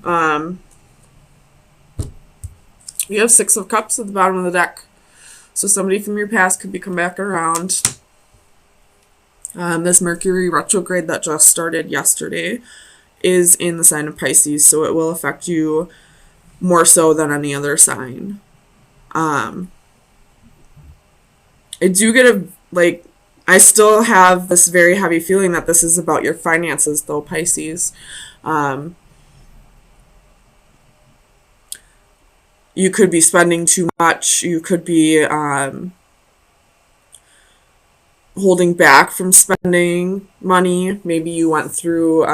Um, you have Six of Cups at the bottom of the deck. So somebody from your past could be come back around. This Mercury retrograde that just started yesterday is in the sign of Pisces, so it will affect you more so than any other sign. I do get I still have this very heavy feeling that this is about your finances, though, Pisces. You could be spending too much. You could be holding back from spending money. Maybe you went through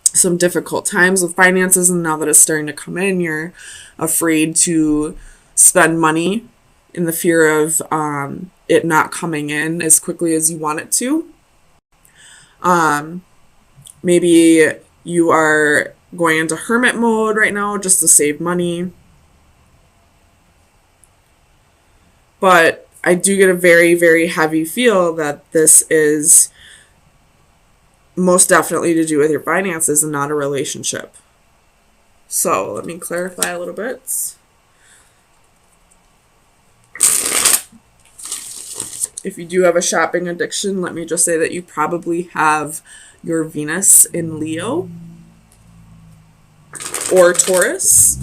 some difficult times with finances, and now that it's starting to come in, you're afraid to spend money in the fear of it not coming in as quickly as you want it to. Maybe you are going into hermit mode right now just to save money. But I do get a very, very heavy feel that this is most definitely to do with your finances and not a relationship. So let me clarify a little bit. If you do have a shopping addiction, let me just say that you probably have your Venus in Leo or Taurus,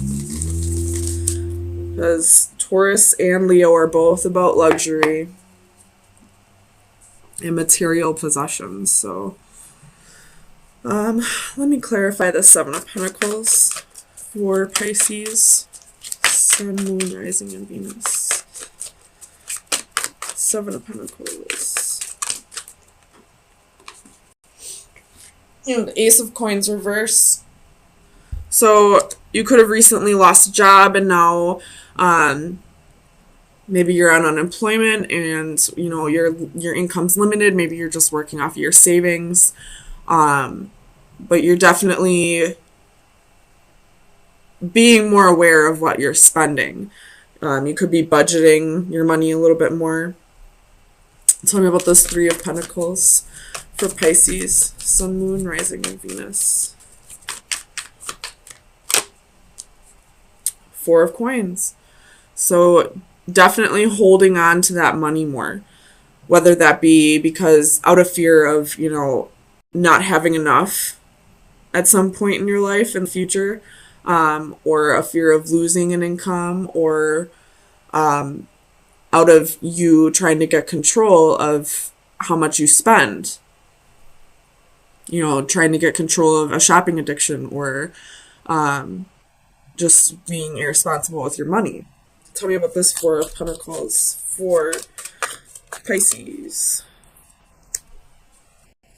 because Taurus and Leo are both about luxury and material possessions. So let me clarify the Seven of Pentacles for Pisces, Sun, Moon, Rising, and Venus. Seven of Pentacles. And the Ace of Coins reverse. So you could have recently lost a job, and now maybe you're on unemployment, and your income's limited. Maybe you're just working off of your savings, but you're definitely being more aware of what you're spending. You could be budgeting your money a little bit more. Tell me about this Three of Pentacles for Pisces, Sun, Moon, Rising, and Venus. Four of Coins. So definitely holding on to that money more, whether that be because out of fear of, not having enough at some point in your life in the future, or a fear of losing an income, or out of you trying to get control of how much you spend. Trying to get control of a shopping addiction, or just being irresponsible with your money. Tell me about this Four of Pentacles for Pisces.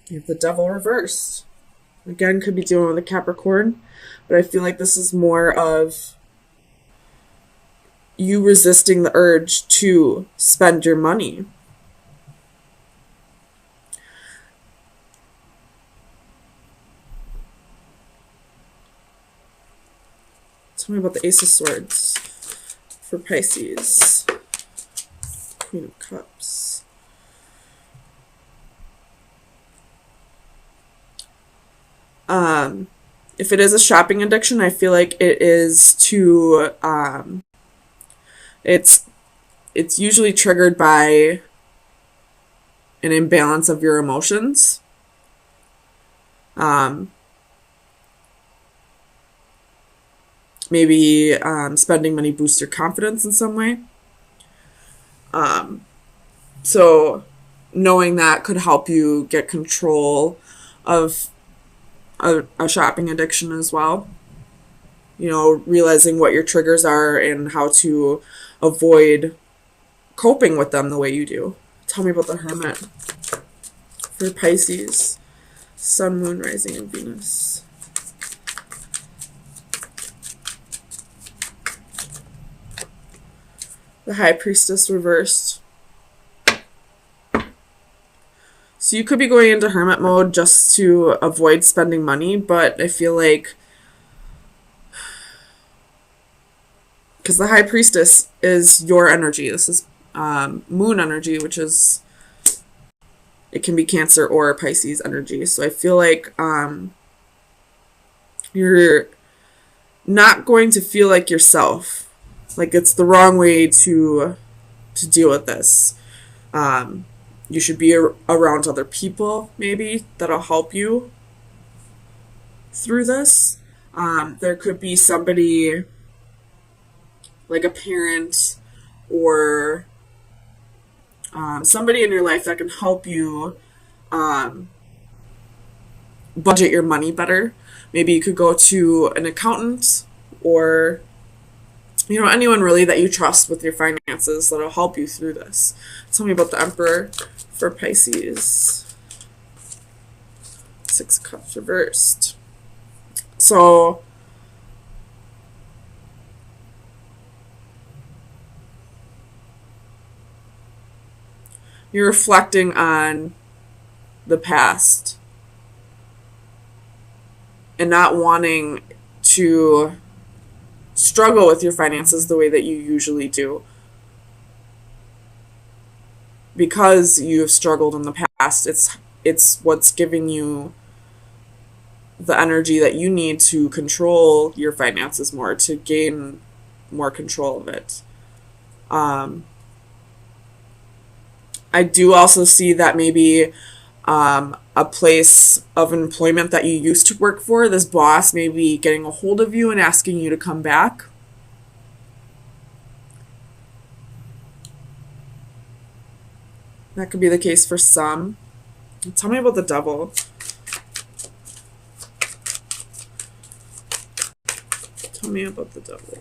You have the Devil reversed. Again, could be dealing with a Capricorn, but I feel like this is more of you resisting the urge to spend your money. Tell me about the Ace of Swords for Pisces. Queen of Cups. If it is a shopping addiction, I feel like it is to it's usually triggered by an imbalance of your emotions. Maybe spending money boosts your confidence in some way. So knowing that could help you get control of a shopping addiction as well. Realizing what your triggers are and how to avoid coping with them the way you do. Tell me about the Hermit for Pisces, Sun, Moon, Rising, and Venus. The High Priestess reversed. So you could be going into hermit mode just to avoid spending money, but I feel like because the High Priestess is your energy. This is moon energy, which is, it can be Cancer or Pisces energy. So I feel like you're not going to feel like yourself. Like it's the wrong way to deal with this. You should be around other people, maybe, that'll help you through this. There could be somebody like a parent or somebody in your life that can help you budget your money better. Maybe you could go to an accountant or anyone really that you trust with your finances that'll help you through this. Tell me about the Emperor for Pisces. 6 of Cups reversed. So you're reflecting on the past and not wanting to struggle with your finances the way that you usually do, because you've struggled in the past. It's what's giving you the energy that you need to control your finances more, to gain more control of it. I do also see that maybe a place of employment that you used to work for, this boss may be getting a hold of you and asking you to come back. That could be the case for some. Tell me about the Devil. Tell me about the Devil.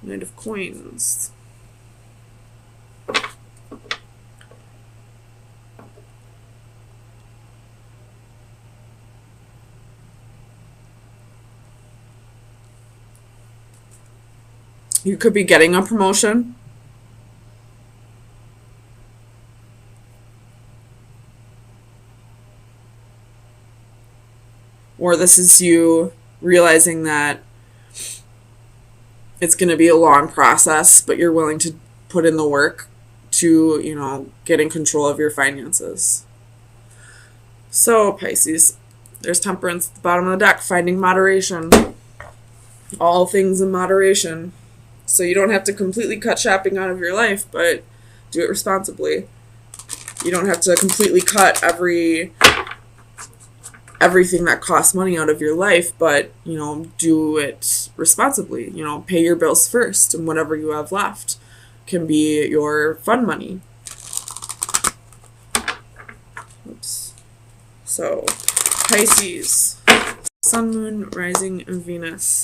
Knight of Coins. You could be getting a promotion. Or this is you realizing that it's going to be a long process, but you're willing to put in the work to, get in control of your finances. So, Pisces, there's Temperance at the bottom of the deck, finding moderation. All things in moderation. So you don't have to completely cut shopping out of your life, but do it responsibly. You don't have to completely cut everything that costs money out of your life, but, do it responsibly. Pay your bills first, and whatever you have left can be your fun money. Oops. So, Pisces, Sun, Moon, Rising, and Venus.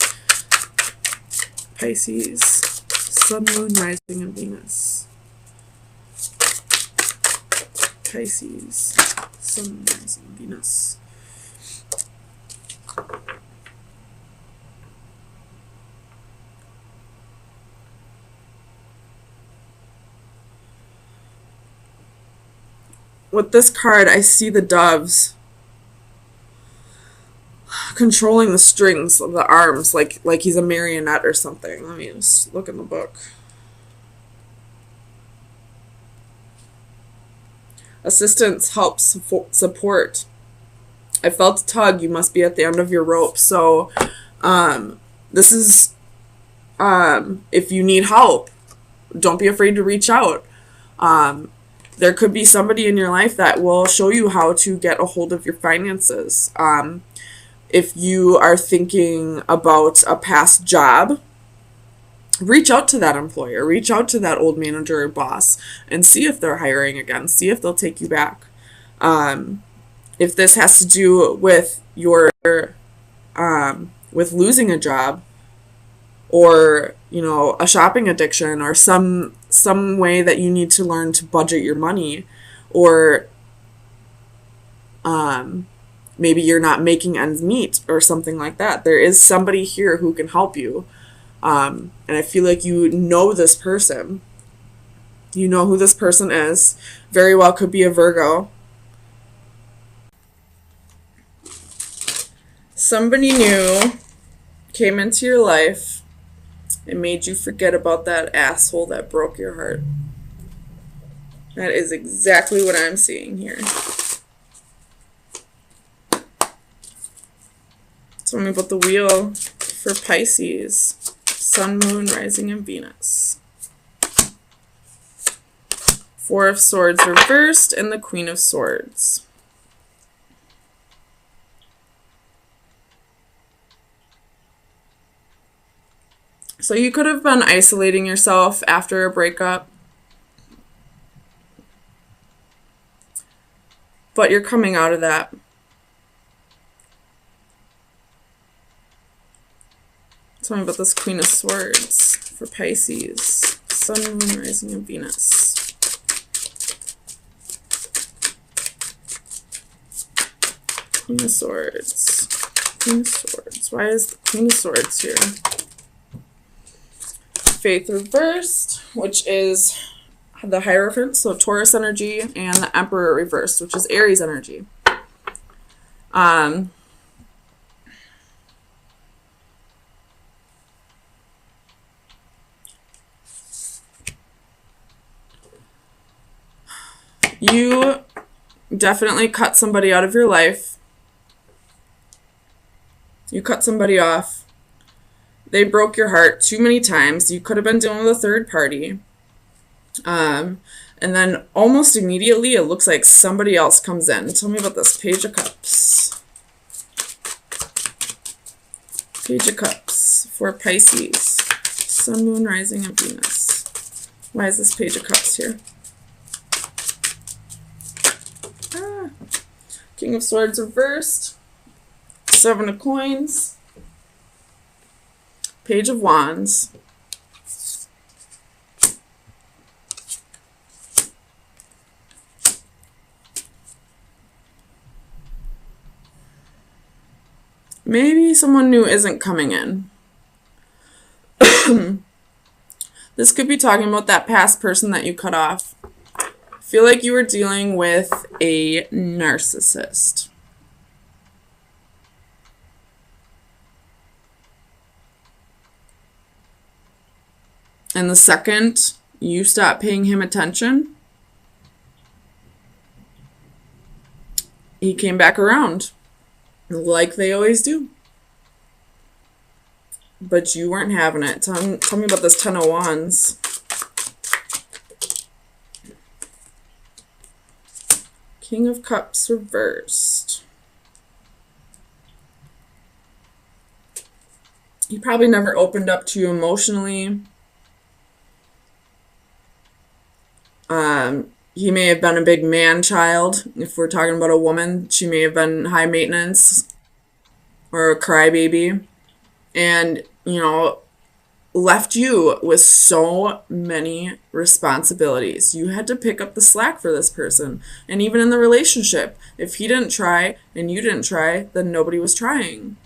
Pisces, Sun, Moon, Rising, and Venus. Pisces, Sun, Rising, Venus. With this card, I see the doves controlling the strings of the arms, like he's a marionette or something. Let me just look in the book. Assistance, help, support. I felt a tug. You must be at the end of your rope. So this is, if you need help, don't be afraid to reach out. There could be somebody in your life that will show you how to get a hold of your finances. If you are thinking about a past job, reach out to that employer, reach out to that old manager or boss, and see if they're hiring again, see if they'll take you back. If this has to do with your, with losing a job, or, a shopping addiction, or some way that you need to learn to budget your money, or, maybe you're not making ends meet or something like that, there is somebody here who can help you. And I feel like you know this person. You know who this person is. Very well could be a Virgo. Somebody new came into your life and made you forget about that asshole that broke your heart. That is exactly what I'm seeing here. Tell me about the Wheel for Pisces, Sun, Moon, Rising, and Venus. Four of Swords reversed and the Queen of Swords. So you could have been isolating yourself after a breakup, but you're coming out of that. Tell me about this Queen of Swords for Pisces, Sun, Moon, Rising, and Venus. Queen of Swords. Queen of Swords. Why is the Queen of Swords here? Faith reversed, which is the Hierophant, so Taurus energy, and the Emperor reversed, which is Aries energy. You definitely cut somebody out of your life. You cut somebody off. They broke your heart too many times. You could have been dealing with a third party. And then almost immediately, it looks like somebody else comes in. Tell me about this Page of Cups. Page of Cups for Pisces, Sun, Moon, Rising, and Venus. Why is this Page of Cups here? King of Swords reversed. Seven of Coins. Page of Wands. Maybe someone new isn't coming in. This could be talking about that past person that you cut off. I feel like you were dealing with a narcissist. And the second you stop paying him attention, he came back around, like they always do. But you weren't having it. Tell me about this Ten of Wands. King of Cups reversed. He probably never opened up to you emotionally. He may have been a big man child. If we're talking about a woman, she may have been high maintenance or a crybaby. And, you know, left you with so many responsibilities. You had to pick up the slack for this person. And even in the relationship, if he didn't try and you didn't try, then nobody was trying.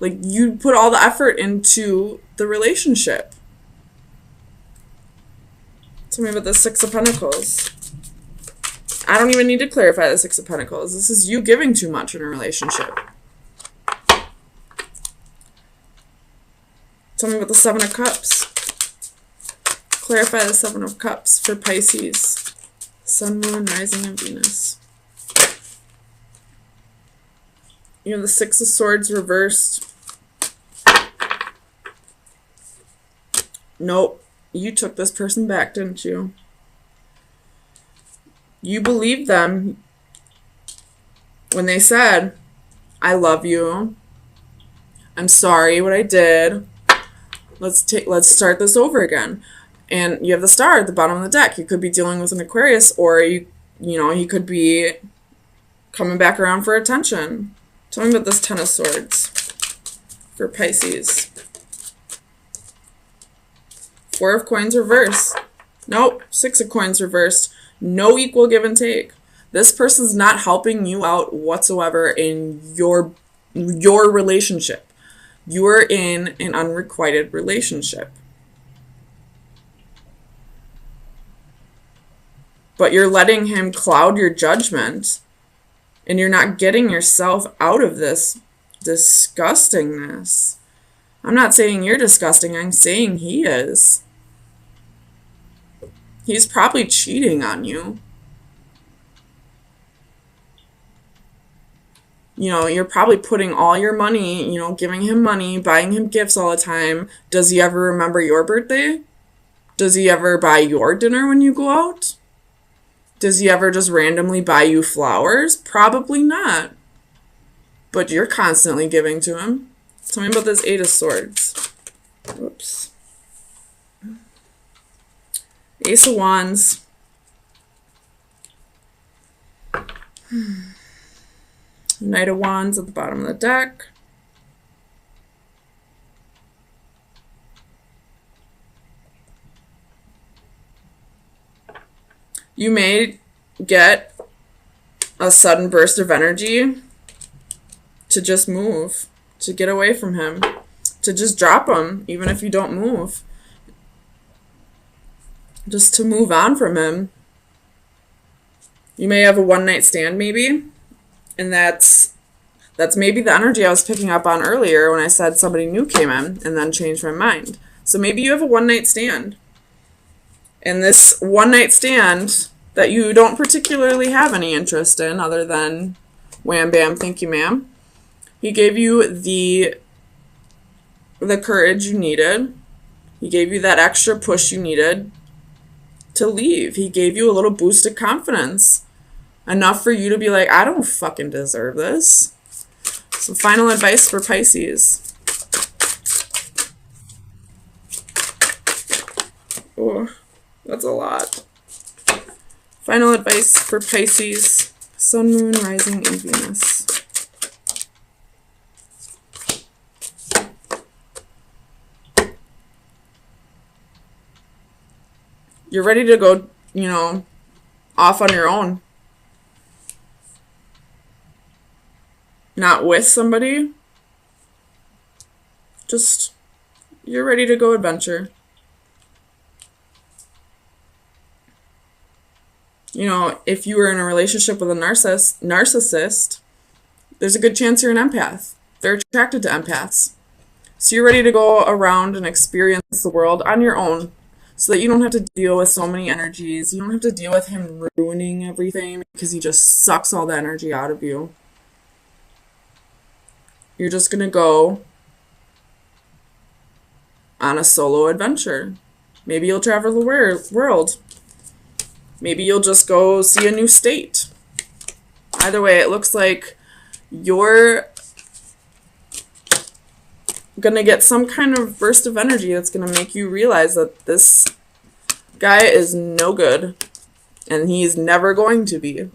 Like, you put all the effort into the relationship. Tell me about the Six of Pentacles. I don't even need to clarify the Six of Pentacles. This is you giving too much in a relationship. Tell me about the Seven of Cups. Clarify the Seven of Cups for Pisces, Sun, Moon, Rising, and Venus. You have the Six of Swords reversed. Nope. You took this person back, didn't you? You believed them when they said, I love you. I'm sorry what I did. Let's start this over again. And you have the Star at the bottom of the deck. You could be dealing with an Aquarius, or you know, he could be coming back around for attention. Tell me about this Ten of Swords for Pisces. Four of Coins reversed. Nope. Six of Coins reversed. No equal give and take. This person's not helping you out whatsoever in your relationship. You are in an unrequited relationship. But you're letting him cloud your judgment, and you're not getting yourself out of this disgustingness. I'm not saying you're disgusting. I'm saying he is. He's probably cheating on you. You know, you're probably putting all your money, you know, giving him money, buying him gifts all the time. Does he ever remember your birthday? Does he ever buy your dinner when you go out? Does he ever just randomly buy you flowers? Probably not. But you're constantly giving to him. Tell me about this Eight of Swords. Whoops. Ace of Wands. Knight of Wands at the bottom of the deck. You may get a sudden burst of energy to just move, to get away from him, to just drop him, even if you don't move. Just to move on from him. You may have a one-night stand, maybe, and that's maybe the energy I was picking up on earlier when I said somebody new came in and then changed my mind. So maybe you have a one-night stand. And this one-night stand that you don't particularly have any interest in other than wham bam, thank you ma'am. He gave you the courage you needed. He gave you that extra push you needed to leave. He gave you a little boost of confidence. Enough for you to be like, I don't fucking deserve this. So final advice for Pisces. Oh, that's a lot. Final advice for Pisces. Sun, Moon, Rising, and Venus. You're ready to go, you know, off on your own. Not with somebody. Just, you're ready to go adventure. You know, if you were in a relationship with a narcissist, there's a good chance you're an empath. They're attracted to empaths. So you're ready to go around and experience the world on your own so that you don't have to deal with so many energies. You don't have to deal with him ruining everything because he just sucks all the energy out of you. You're just going to go on a solo adventure. Maybe you'll travel the world. Maybe you'll just go see a new state. Either way, it looks like you're going to get some kind of burst of energy that's going to make you realize that this guy is no good. And he's never going to be.